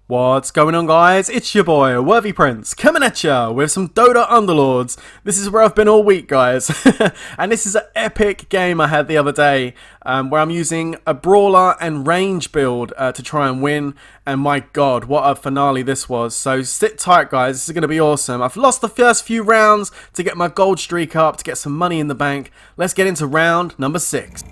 What's going on, guys? It's your boy Worthy Prince coming at ya with some Dota Underlords. This is where I've been all week, guys. And this is an epic game I had the other day where I'm using a brawler and range build to try and win. And my god, what a finale this was. So sit tight, guys. This is going to be awesome. I've lost the first few rounds to get my gold streak up, to get some money in the bank. Let's get into round number 6.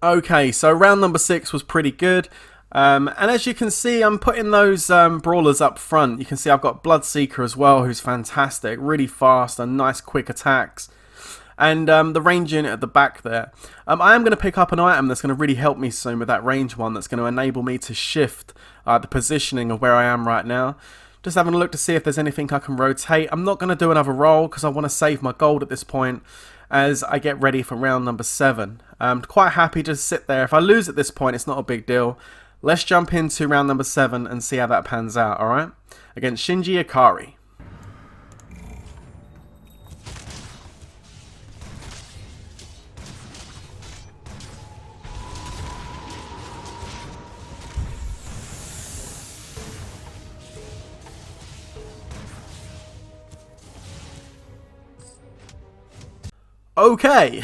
Okay, so round number 6 was pretty good. And as you can see, I'm putting those brawlers up front. You can see I've got Bloodseeker as well, who's fantastic. Really fast and nice quick attacks. And the range unit at the back there. I am going to pick up an item that's going to really help me soon with that range one. That's going to enable me to shift the positioning of where I am right now. Just having a look to see if there's anything I can rotate. I'm not going to do another roll because I want to save my gold at this point as I get ready for round number 7. I'm quite happy to sit there. If I lose at this point, it's not a big deal. Let's jump into round number 7 and see how that pans out, alright? Against Shinji Ikari. Okay,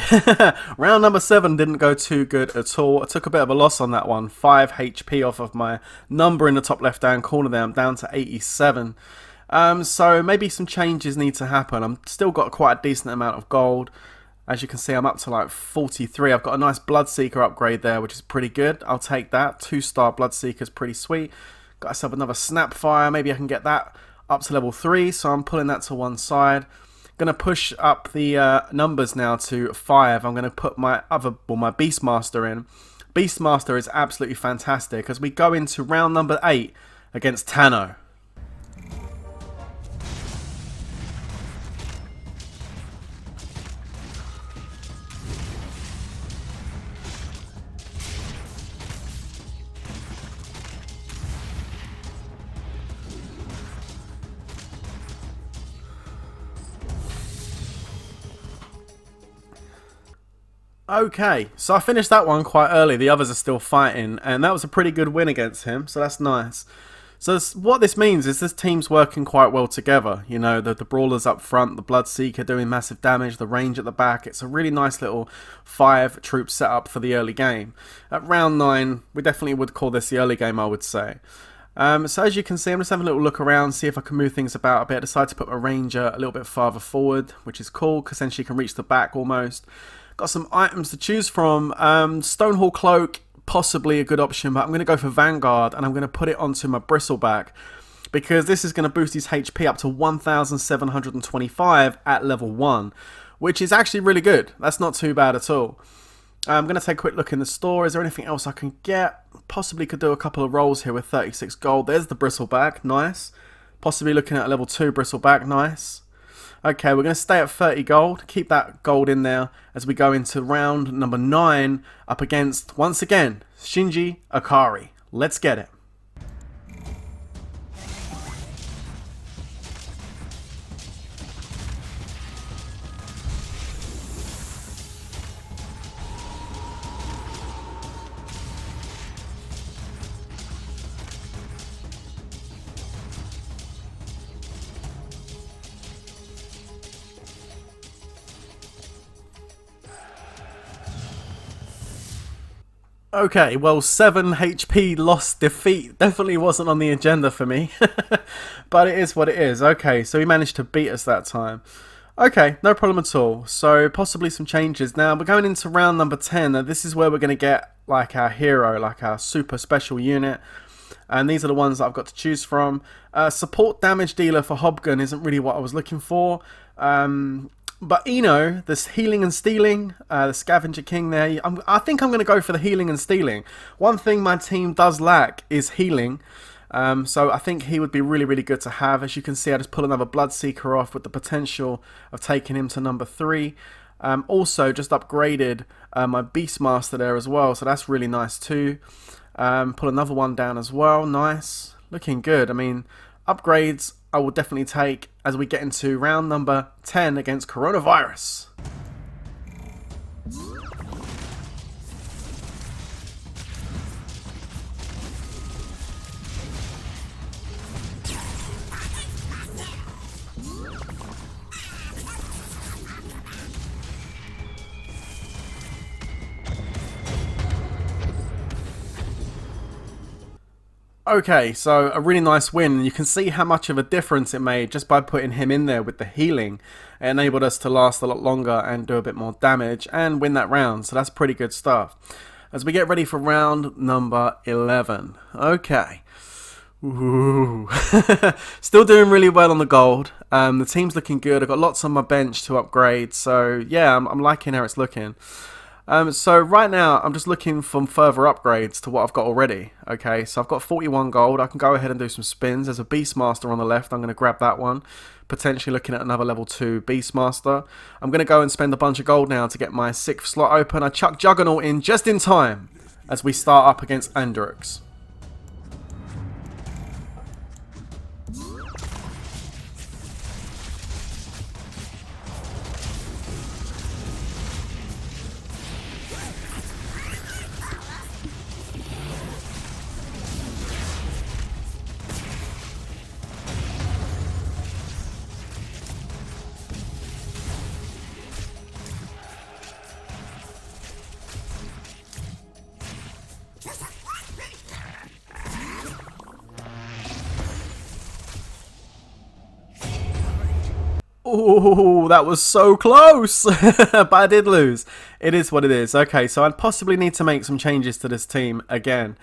round number 7 didn't go too good at all. I took a bit of a loss on that one. 5 HP off of my number in the top left hand corner there. I'm down to 87. So maybe some changes need to happen. I'm still got quite a decent amount of gold. As you can see, I'm up to like 43. I've got a nice Bloodseeker upgrade there, which is pretty good. I'll take that. 2-star Bloodseeker is pretty sweet. Got myself another Snapfire. Maybe I can get that up to level 3. So I'm pulling that to one side. Going to push up the numbers now to 5. I'm going to put my my Beastmaster in. Beastmaster is absolutely fantastic as we go into round number 8 against Tano. Okay, so I finished that one quite early. The others are still fighting, and that was a pretty good win against him, so that's nice. So what this means is this team's working quite well together. You know, the brawlers up front, the Bloodseeker doing massive damage, the range at the back. It's a really nice little 5-troop setup for the early game. At round 9, we definitely would call this the early game, I would say. So as you can see, I'm just having a little look around, see if I can move things about a bit. I decided to put my ranger a little bit farther forward, which is cool, because then she can reach the back almost. Got some items to choose from. Stonehall Cloak, possibly a good option, but I'm going to go for Vanguard, and I'm going to put it onto my Bristleback, because this is going to boost his HP up to 1,725 at level 1, which is actually really good. That's not too bad at all. I'm going to take a quick look in the store. Is there anything else I can get? Possibly could do a couple of rolls here with 36 gold. There's the Bristleback, nice. Possibly looking at a level 2 Bristleback, nice. Okay, we're going to stay at 30 gold, keep that gold in there as we go into round number 9 up against, once again, Shinji Ikari. Let's get it. Okay, well, 7 HP loss defeat definitely wasn't on the agenda for me. But it is what it is. Okay, so he managed to beat us that time. Okay, no problem at all. So possibly some changes. Now we're going into round number 10. Now this is where we're going to get like our hero, like our super special unit. And these are the ones that I've got to choose from. Support damage dealer for Hobgun isn't really what I was looking for. But Eno, this healing and stealing, the scavenger king there, I think I'm going to go for the healing and stealing. One thing my team does lack is healing. So I think he would be really, really good to have. As you can see, I just pull another Bloodseeker off with the potential of taking him to number 3. Also, just upgraded my Beastmaster there as well, so that's really nice too. Pull another one down as well, nice. Looking good. I mean, upgrades I will definitely take as we get into round number 10 against Coronavirus. Okay, so a really nice win. You can see how much of a difference it made just by putting him in there with the healing. It enabled us to last a lot longer and do a bit more damage and win that round, so that's pretty good stuff. As we get ready for round number 11. Okay. Ooh. Still doing really well on the gold. The team's looking good. I've got lots on my bench to upgrade, so yeah, I'm liking how it's looking. So right now I'm just looking for further upgrades to what I've got already. Okay, so I've got 41 gold. I can go ahead and do some spins. There's a Beastmaster on the left. I'm going to grab that one. Potentially looking at another level 2 Beastmaster. I'm going to go and spend a bunch of gold now to get my 6th slot open. I chuck Juggernaut in just in time as we start up against Andrix. Oh, that was so close, but I did lose. It is what it is. Okay, so I'd possibly need to make some changes to this team again.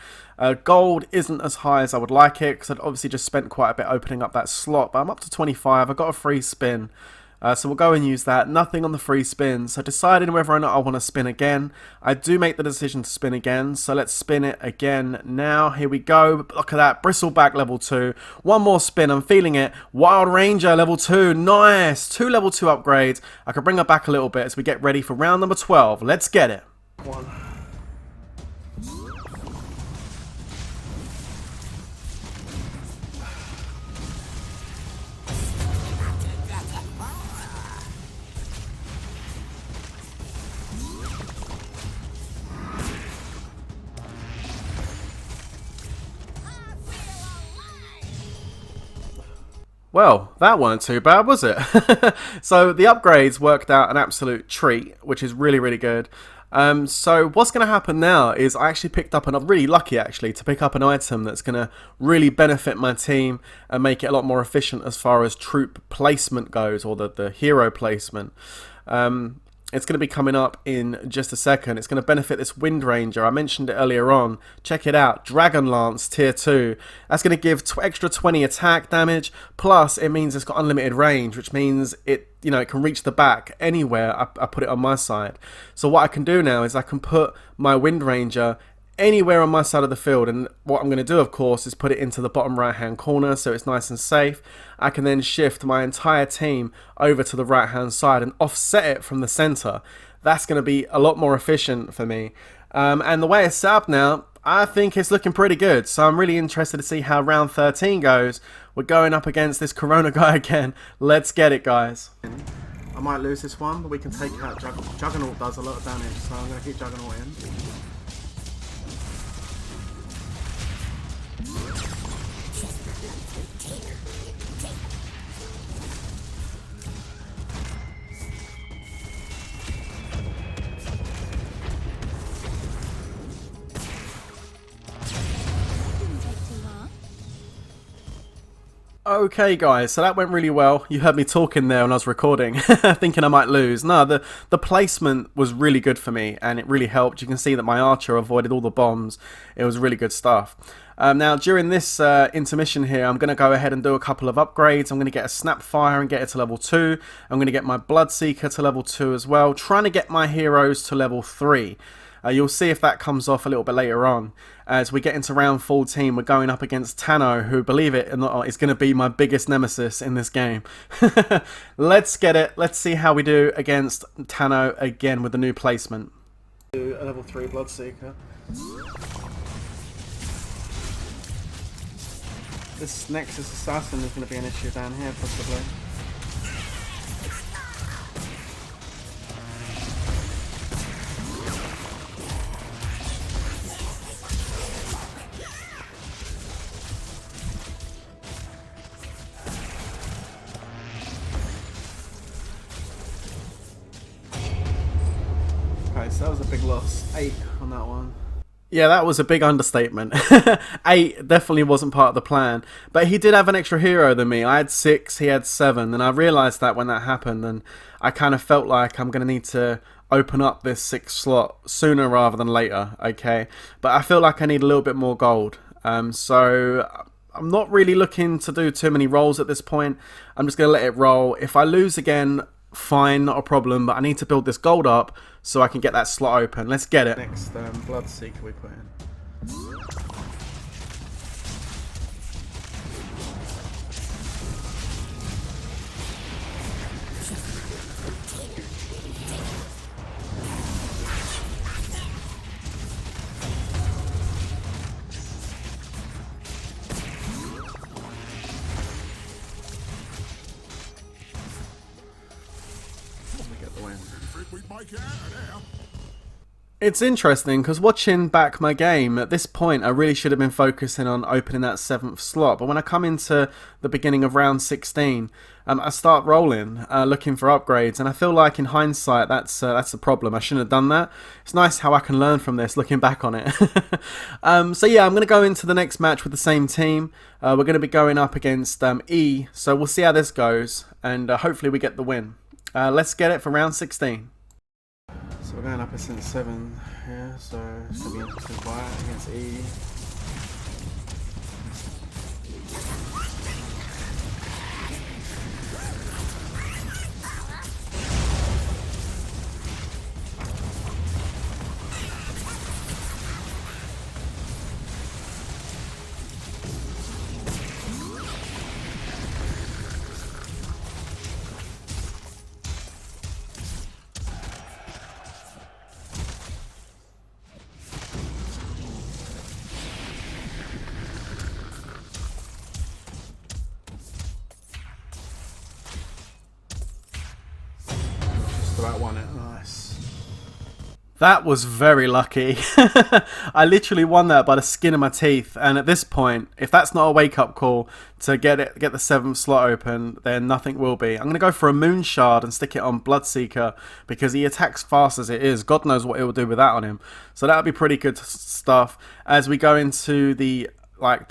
Gold isn't as high as I would like it, because I'd obviously just spent quite a bit opening up that slot, but I'm up to 25. I got a free spin. So we'll go and use that. Nothing on the free spin. So deciding whether or not I want to spin again. I do make the decision to spin again. So let's spin it again now. Here we go. Look at that. Bristleback level 2. One more spin. I'm feeling it. Wild Ranger level 2. Nice. 2 level 2 upgrades. I can bring her back a little bit as we get ready for round number 12. Let's get it. Well, that weren't too bad, was it? So the upgrades worked out an absolute treat, which is really, really good. So what's going to happen now is I actually picked up, and I'm really lucky actually, to pick up an item that's going to really benefit my team and make it a lot more efficient as far as troop placement goes, or the hero placement. It's going to be coming up in just a second. It's going to benefit this Wind Ranger. I mentioned it earlier on. Check it out. Dragon Lance tier 2. That's going to give extra 20 attack damage. Plus, it means it's got unlimited range, which means it can reach the back anywhere I put it on my side. So what I can do now is I can put my Wind Ranger anywhere on my side of the field, and what I'm going to do, of course, is put it into the bottom right hand corner so it's nice and safe. I can then shift my entire team over to the right hand side and offset it from the center. That's going to be a lot more efficient for me, and the way it's set up now, I think it's looking pretty good. So I'm really interested to see how round 13 goes. We're going up against this Corona guy again. Let's get it, guys. I might lose this one, but we can take it out. Juggernaut does a lot of damage, so I'm going to keep Juggernaut in. Okay guys, so that went really well. You heard me talking there when I was recording, thinking I might lose. No, the placement was really good for me, and it really helped. You can see that my archer avoided all the bombs. It was really good stuff. Now, during this intermission here, I'm going to go ahead and do a couple of upgrades. I'm going to get a Snapfire and get it to level 2. I'm going to get my Bloodseeker to level 2 as well, trying to get my heroes to level 3. You'll see if that comes off a little bit later on. As we get into round 14, we're going up against Tano, who, believe it or not, is going to be my biggest nemesis in this game. Let's get it. Let's see how we do against Tano again with the new placement. A level 3 Bloodseeker. This Nexus Assassin is going to be an issue down here, possibly. Okay, so that was a big loss. 8 on that one. Yeah, that was a big understatement. 8 definitely wasn't part of the plan. But he did have an extra hero than me. I had 6, he had 7. And I realised that when that happened. And I kind of felt like I'm going to need to open up this 6th slot sooner rather than later. Okay, but I feel like I need a little bit more gold. So I'm not really looking to do too many rolls at this point. I'm just going to let it roll. If I lose again, fine, not a problem, but I need to build this gold up so I can get that slot open. Let's get it. Next Bloodseeker we put in. It's interesting because watching back my game, at this point I really should have been focusing on opening that 7th slot, but when I come into the beginning of round 16, I start rolling, looking for upgrades, and I feel like in hindsight that's a problem. I shouldn't have done that. It's nice how I can learn from this looking back on it. So yeah, I'm going to go into the next match with the same team. We're going to be going up against E, so we'll see how this goes, and hopefully we get the win. Let's get it for round 16. So we're going up against 7 here, so it's going to be interesting fight against E. About won it. Nice. That was very lucky. I literally won that by the skin of my teeth, and at this point, if that's not a wake-up call to get the 7th slot open, then nothing will be. I'm going to go for a Moon Shard and stick it on Bloodseeker because he attacks fast as it is. God knows what it will do with that on him. So that'll be pretty good stuff as we go into the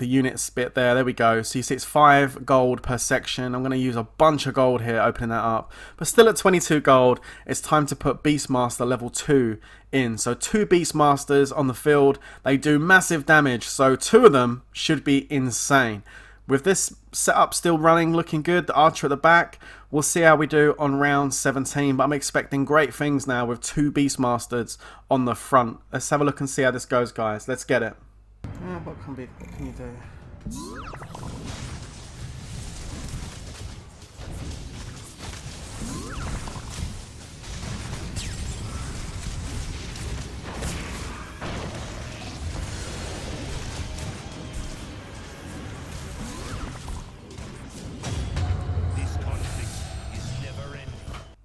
units bit there. There we go. So you see it's 5 gold per section. I'm going to use a bunch of gold here opening that up, but still at 22 gold. It's time to put Beastmaster level 2 in. So 2 Beastmasters on the field. They do massive damage, so 2 of them should be insane. With this setup still running, looking good, the archer at the back, we'll see how we do on round 17, but I'm expecting great things now with 2 Beastmasters on the front. Let's have a look and see how this goes, guys. Let's get it. What can you do?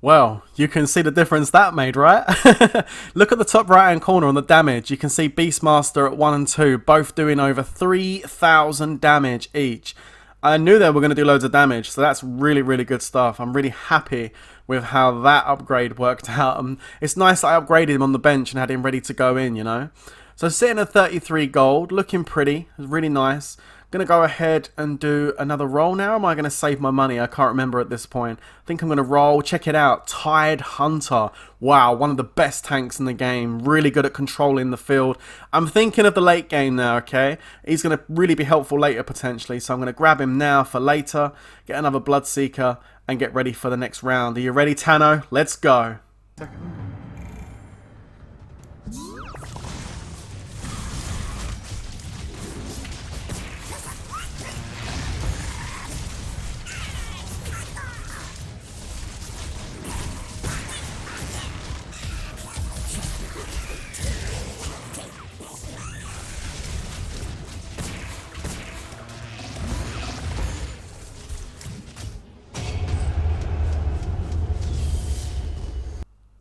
Well, you can see the difference that made, right? Look at the top right hand corner on the damage. You can see Beastmaster at 1 and 2, both doing over 3,000 damage each. I knew they were going to do loads of damage, so that's really, really good stuff. I'm really happy with how that upgrade worked out. It's nice that I upgraded him on the bench and had him ready to go in, you know. So sitting at 33 gold, looking pretty, really nice. Going to go ahead and do another roll now. Am I going to save my money? I can't remember at this point. I think I'm going to roll. Check it out. Tidehunter. Wow, one of the best tanks in the game. Really good at controlling the field. I'm thinking of the late game now, okay? He's going to really be helpful later potentially. So I'm going to grab him now for later. Get another Bloodseeker and get ready for the next round. Are you ready, Tano? Let's go.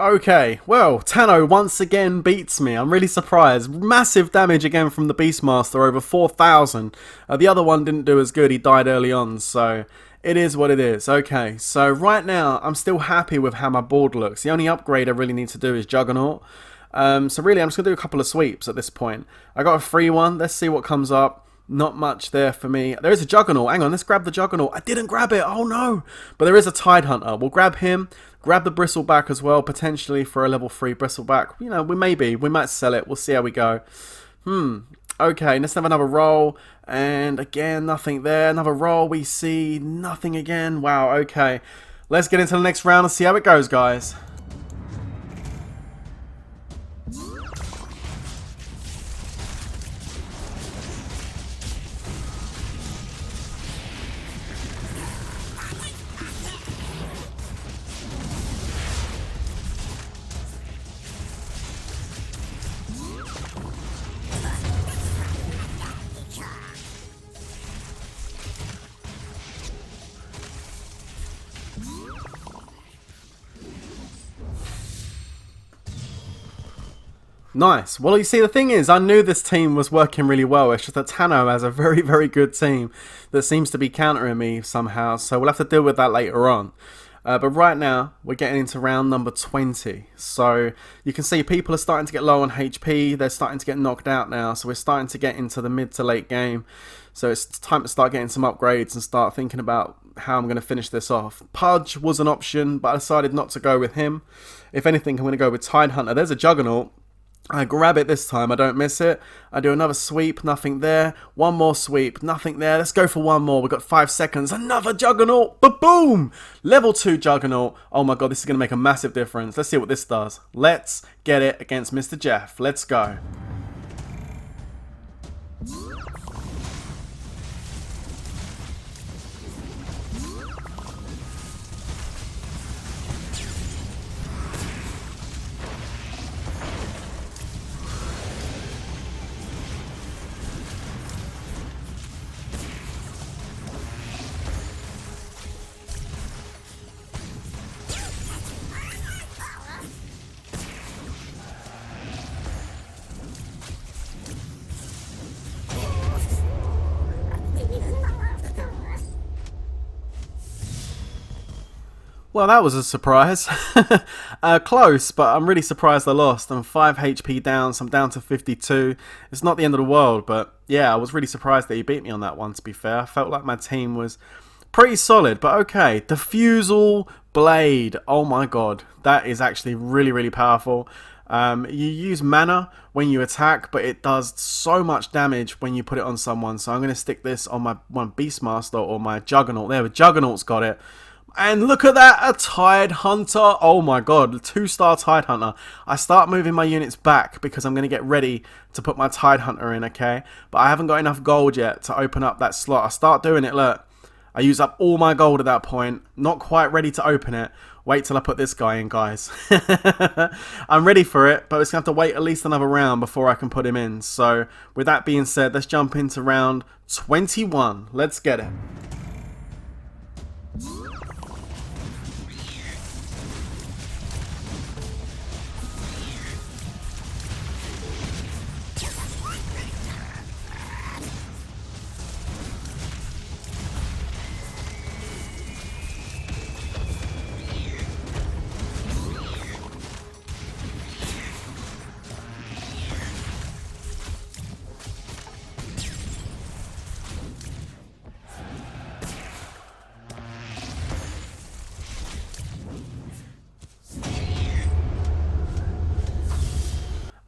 Okay, well, Tano once again beats me. I'm really surprised. Massive damage again from the Beastmaster, over 4,000. The other one didn't do as good, he died early on, so it is what it is. Okay, so right now, I'm still happy with how my board looks. The only upgrade I really need to do is Juggernaut. So really, I'm just going to do a couple of sweeps at this point. I got a free one, let's see what comes up. Not much there for me. There is a Juggernaut. Hang on, let's grab the Juggernaut. I didn't grab it. Oh no. But there is a Tidehunter. We'll grab him. Grab the Bristleback as well, potentially for a level 3 Bristleback. You know, we might sell it. We'll see how we go. Okay, let's have another roll. And again, nothing there. Another roll. We see nothing again. Wow, okay. Let's get into the next round and see how it goes, guys. Nice. Well, you see, the thing is, I knew this team was working really well. It's just that Tano has a very, very good team that seems to be countering me somehow. So we'll have to deal with that later on. But right now, we're getting into round number 20. So you can see people are starting to get low on HP. They're starting to get knocked out now. So we're starting to get into the mid to late game. So it's time to start getting some upgrades and start thinking about how I'm going to finish this off. Pudge was an option, but I decided not to go with him. If anything, I'm going to go with Tidehunter. There's a Juggernaut. I grab it this time, I don't miss it. I do another sweep, nothing there. One more sweep, nothing there. Let's go for one more. We've got 5 seconds. Another Juggernaut. Ba-boom! Level 2 Juggernaut. Oh my god, this is going to make a massive difference. Let's see what this does. Let's get it against Mr. Jeff. Let's go. Well, that was a surprise. Close, but I'm really surprised I lost. I'm 5 HP down, so I'm down to 52. It's not the end of the world, but yeah, I was really surprised that he beat me on that one, to be fair. I felt like my team was pretty solid, but okay. Diffusal Blade. Oh my god, that is actually really, really powerful. You use mana when you attack, but it does so much damage when you put it on someone. So I'm going to stick this on my one Beastmaster or my Juggernaut. There, the Juggernaut's got it. And look at that, a Tidehunter. Oh my god, 2-star Tidehunter. I start moving my units back because I'm going to get ready to put my Tidehunter in, okay? But I haven't got enough gold yet to open up that slot. I start doing it, look. I use up all my gold at that point. Not quite ready to open it. Wait till I put this guy in, guys. I'm ready for it, but it's going to have to wait at least another round before I can put him in. So, with that being said, let's jump into round 21. Let's get it.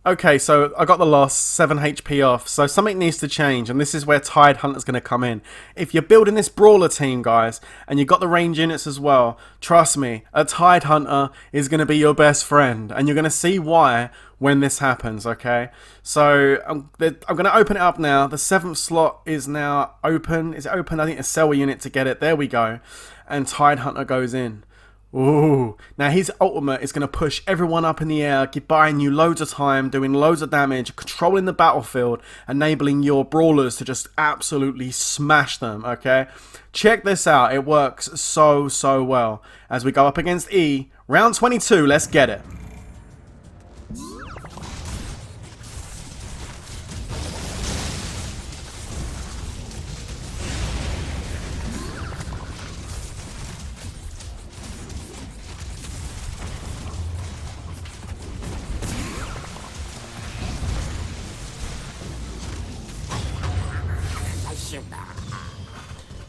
Okay, so I got the loss, 7 HP off, so something needs to change, and this is where Tidehunter's going to come in. If you're building this Brawler team, guys, and you've got the range units as well, trust me, a Tidehunter is going to be your best friend, and you're going to see why when this happens, okay? So, I'm going to open it up now. The 7th slot is now open. Is it open? I need to sell a unit to get it. There we go. And Tidehunter goes in. Ooh, now his ultimate is going to push everyone up in the air, buying you loads of time, doing loads of damage, controlling the battlefield, enabling your brawlers to just absolutely smash them, okay? Check this out, it works so well. As we go up against E, round 22, let's get it.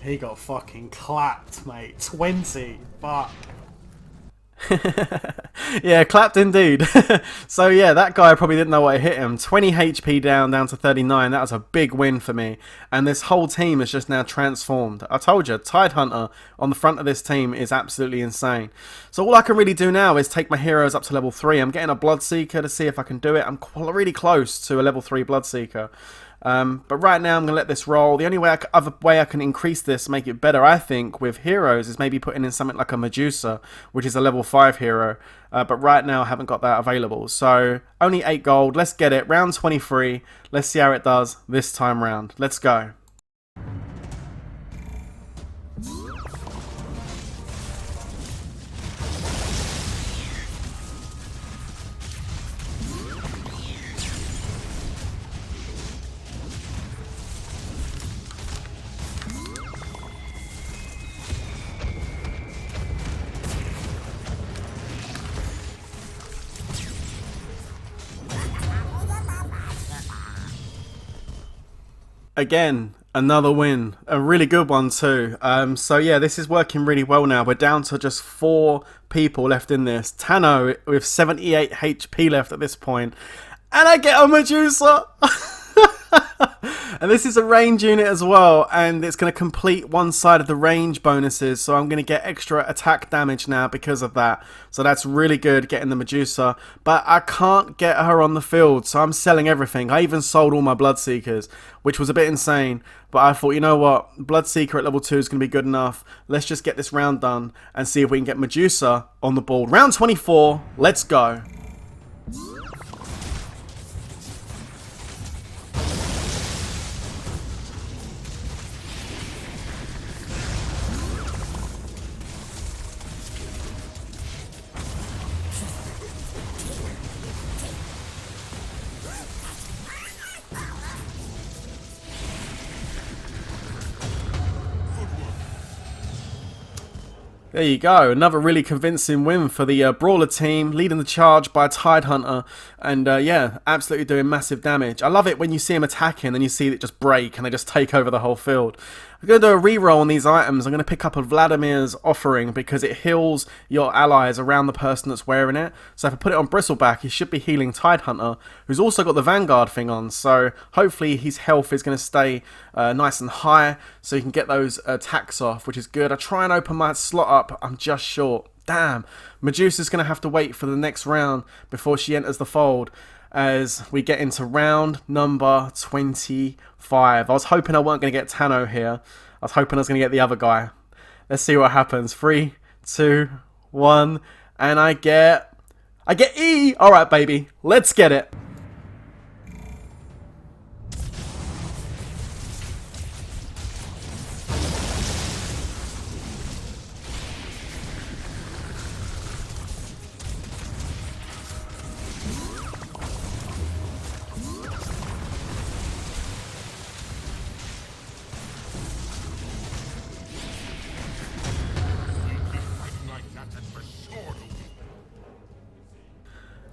He got fucking clapped, mate. 20. Fuck. Yeah, clapped indeed. So yeah, that guy probably didn't know what hit him. 20 HP down to 39. That was a big win for me. And this whole team is just now transformed. I told you, Tidehunter on the front of this team is absolutely insane. So all I can really do now is take my heroes up to level 3. I'm getting a Bloodseeker to see if I can do it. I'm really close to a level 3 Bloodseeker. But right now I'm going to let this roll. The only other way I can increase this, make it better, I think, with heroes is maybe putting in something like a Medusa, which is a level 5 hero. But right now I haven't got that available. So only 8 gold. Let's get it. Round 23. Let's see how it does this time round. Let's go. Again, another win. A really good one too. So yeah, this is working really well now. We're down to just 4 people left in this. Tano with 78 HP left at this point. And I get a Medusa! And this is a range unit as well, and it's going to complete one side of the range bonuses, so I'm going to get extra attack damage now because of that. So that's really good, getting the Medusa, but I can't get her on the field, so I'm selling everything. I even sold all my Bloodseekers, which was a bit insane, but I thought, you know what, Bloodseeker at level 2 is going to be good enough. Let's just get this round done and see if we can get Medusa on the board. Round 24, let's go. There you go, another really convincing win for the Brawler team, leading the charge by Tidehunter, and yeah, absolutely doing massive damage. I love it when you see him attacking and you see it just break and they just take over the whole field. I'm going to do a reroll on these items. I'm going to pick up a Vladimir's Offering because it heals your allies around the person that's wearing it. So if I put it on Bristleback, he should be healing Tidehunter, who's also got the Vanguard thing on. So hopefully his health is going to stay nice and high so you can get those attacks off, which is good. I try and open my slot up. I'm just short. Damn. Medusa's going to have to wait for the next round before she enters the fold, as we get into round number 25. I was hoping I weren't going to get Tano here. I was hoping I was going to get the other guy. Let's see what happens. 3, 2, 1, and I get E! Alright, baby. Let's get it.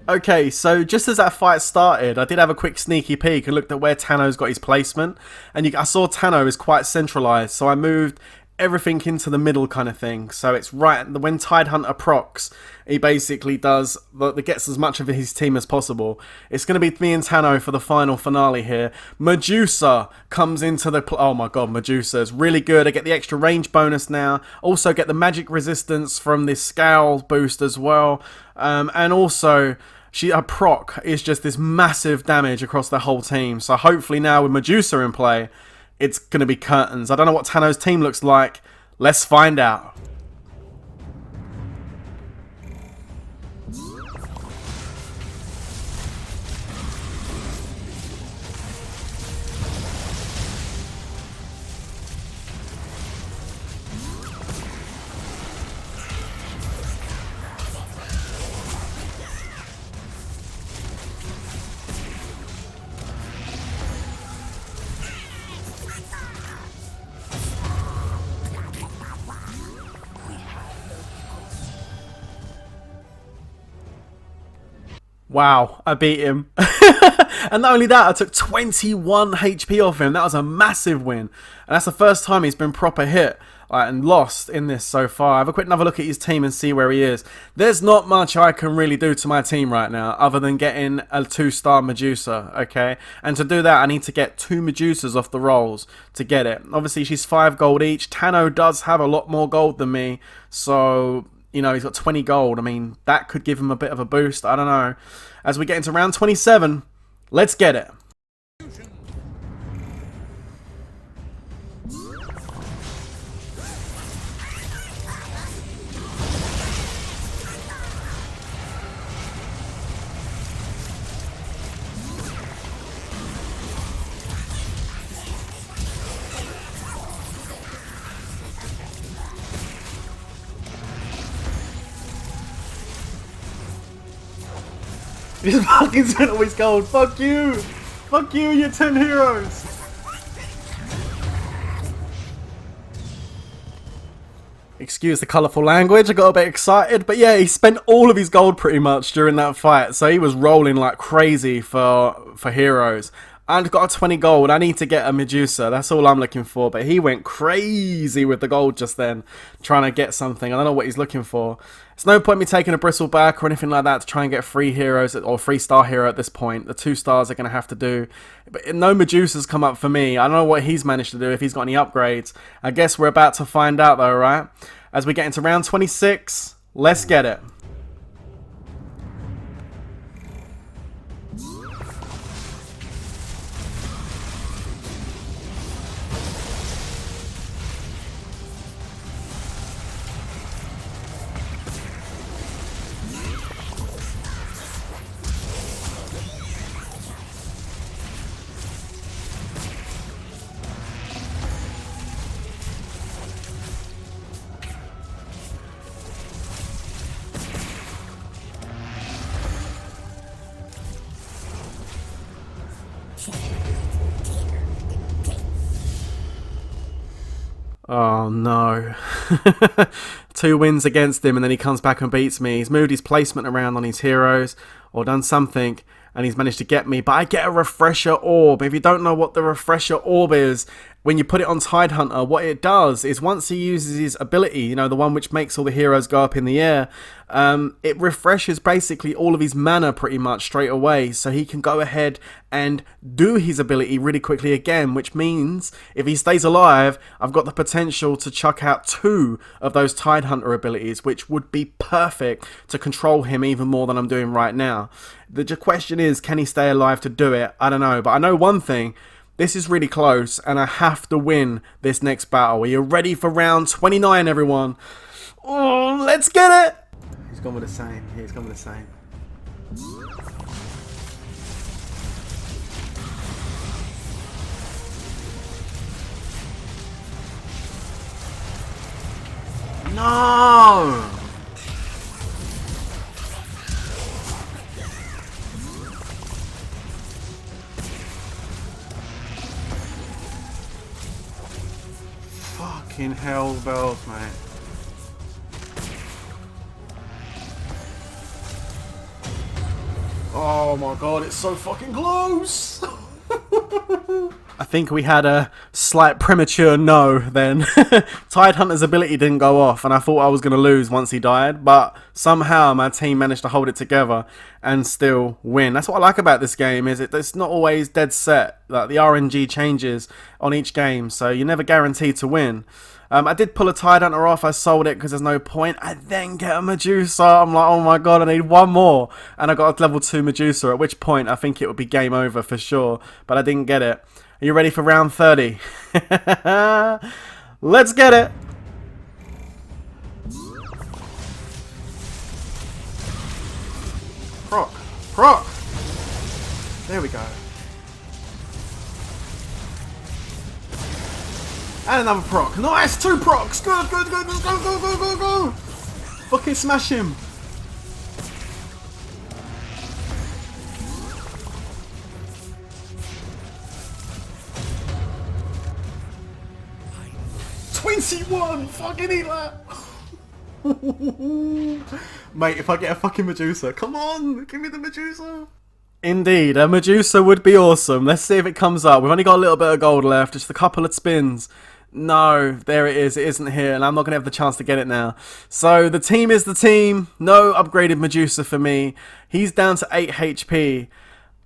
Okay, so just as that fight started, I did have a quick sneaky peek and looked at where Tano's got his placement. And I saw Tano is quite centralized, so I moved everything into the middle kind of thing. So it's right, when Tidehunter procs, he basically gets as much of his team as possible. It's going to be me and Tano for the final finale here. Medusa comes into the... Oh my god, Medusa is really good. I get the extra range bonus now. Also get the magic resistance from this scale boost as well. And also... her proc is just this massive damage across the whole team. So hopefully now with Medusa in play, it's going to be curtains. I don't know what Tano's team looks like. Let's find out. Wow, I beat him. And not only that, I took 21 HP off him. That was a massive win. And that's the first time he's been proper hit and lost in this so far. Have a quick another look at his team and see where he is. There's not much I can really do to my team right now other than getting a 2-star Medusa, okay? And to do that, I need to get 2 Medusas off the rolls to get it. Obviously, she's 5 gold each. Tano does have a lot more gold than me, so, you know, he's got 20 gold. I mean, that could give him a bit of a boost. I don't know. As we get into round 27, let's get it. He's fucking spent all his gold. Fuck you! Fuck you, you're 10 heroes! Excuse the colourful language, I got a bit excited. But yeah, he spent all of his gold pretty much during that fight. So he was rolling like crazy for heroes. I've got a 20 gold. I need to get a Medusa. That's all I'm looking for. But he went crazy with the gold just then, trying to get something. I don't know what he's looking for. It's no point me taking a bristleback or anything like that to try and get 3 heroes or 3-star hero at this point. The 2 stars are going to have to do. But no Medusas come up for me. I don't know what he's managed to do, if he's got any upgrades. I guess we're about to find out though, right? As we get into round 26, let's get it. Oh no. 2 wins against him and then he comes back and beats me. He's moved his placement around on his heroes or done something and he's managed to get me. But I get a refresher orb. If you don't know what the refresher orb is, when you put it on Tidehunter, what it does is once he uses his ability, you know, the one which makes all the heroes go up in the air, it refreshes basically all of his mana pretty much straight away. So he can go ahead and do his ability really quickly again, which means if he stays alive, I've got the potential to chuck out 2 of those Tidehunter abilities, which would be perfect to control him even more than I'm doing right now. The question is, can he stay alive to do it? I don't know, but I know one thing. This is really close, and I have to win this next battle. Are you ready for round 29, everyone? Oh, let's get it! He's gone with the same. He's gone with the same. No! Fucking hell bells, mate. Oh my god, it's so fucking close! I think we had a slight premature no then. Tidehunter's ability didn't go off and I thought I was going to lose once he died, but somehow my team managed to hold it together and still win. That's what I like about this game, is it's not always dead set. Like, the RNG changes on each game, so you're never guaranteed to win. I did pull a Tidehunter off. I sold it because there's no point. I then get a Medusa. I'm like, oh my god, I need 1 more. And I got a level 2 Medusa, at which point I think it would be game over for sure. But I didn't get it. Are you ready for round 30? Let's get it. Proc. Proc. There we go. And another proc. Nice! 2 procs! Good, good, good, good, go, go, go, go, go! Fucking smash him! $21! Fucking eat that! Mate, if I get a fucking Medusa, come on! Give me the Medusa! Indeed, a Medusa would be awesome. Let's see if it comes up. We've only got a little bit of gold left, just a couple of spins. No, there it is. It isn't here, and I'm not going to have the chance to get it now. So the team is the team. No upgraded Medusa for me. He's down to 8 HP.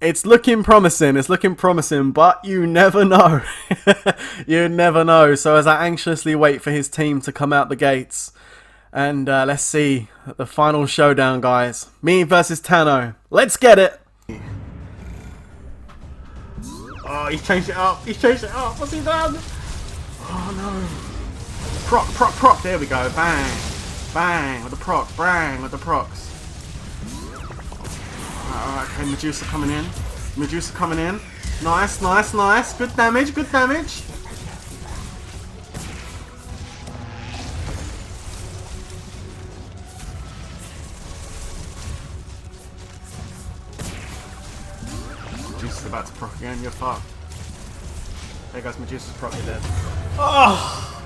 It's looking promising. It's looking promising, but you never know. You never know. So as I anxiously wait for his team to come out the gates, and let's see the final showdown, guys. Me versus Tano. Let's get it. Oh, he's changed it up. He's changed it up. What's he done? Oh no. Proc, proc, proc. There we go. Bang. Bang with the proc. Bang with the procs. Alright, okay. Medusa coming in. Medusa coming in. Nice, nice, nice. Good damage, good damage. Medusa's about to proc again. You're fucked. There goes Medusa's proc. You're dead. Oh!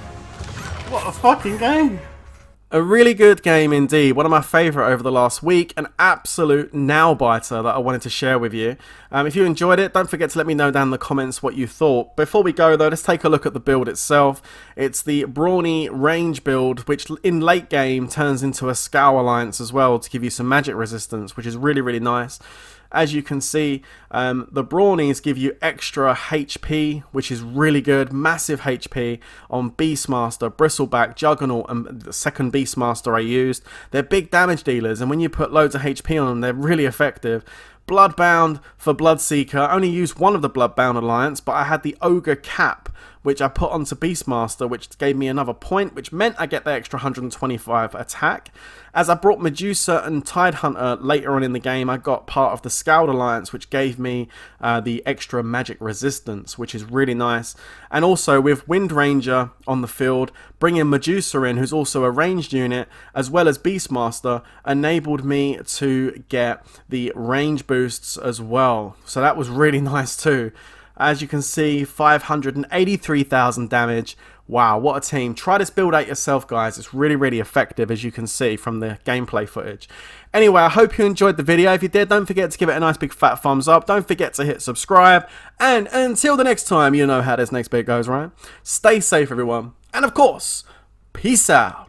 What a fucking game! A really good game indeed, one of my favourite over the last week, an absolute nail-biter that I wanted to share with you. If you enjoyed it, don't forget to let me know down in the comments what you thought. Before we go though, let's take a look at the build itself. It's the Brawny range build, which in late game turns into a Scour Alliance as well to give you some magic resistance, which is really, really nice. As you can see, the Brawnies give you extra HP, which is really good. Massive HP on Beastmaster, Bristleback, Juggernaut, and the second Beastmaster I used. They're big damage dealers, and when you put loads of HP on them, they're really effective. Bloodbound for Bloodseeker. I only used one of the Bloodbound Alliance, but I had the Ogre Cap, which I put onto Beastmaster, which gave me another point, which meant I get the extra 125 attack. As I brought Medusa and Tidehunter later on in the game, I got part of the Scald Alliance, which gave me the extra magic resistance, which is really nice. And also with Wind Ranger on the field, bringing Medusa in, who's also a ranged unit, as well as Beastmaster, enabled me to get the range boosts as well. So that was really nice too. As you can see, 583,000 damage. Wow, what a team. Try this build out yourself, guys. It's really, really effective, as you can see from the gameplay footage. Anyway, I hope you enjoyed the video. If you did, don't forget to give it a nice big fat thumbs up. Don't forget to hit subscribe. And until the next time, you know how this next bit goes, right? Stay safe, everyone. And of course, peace out.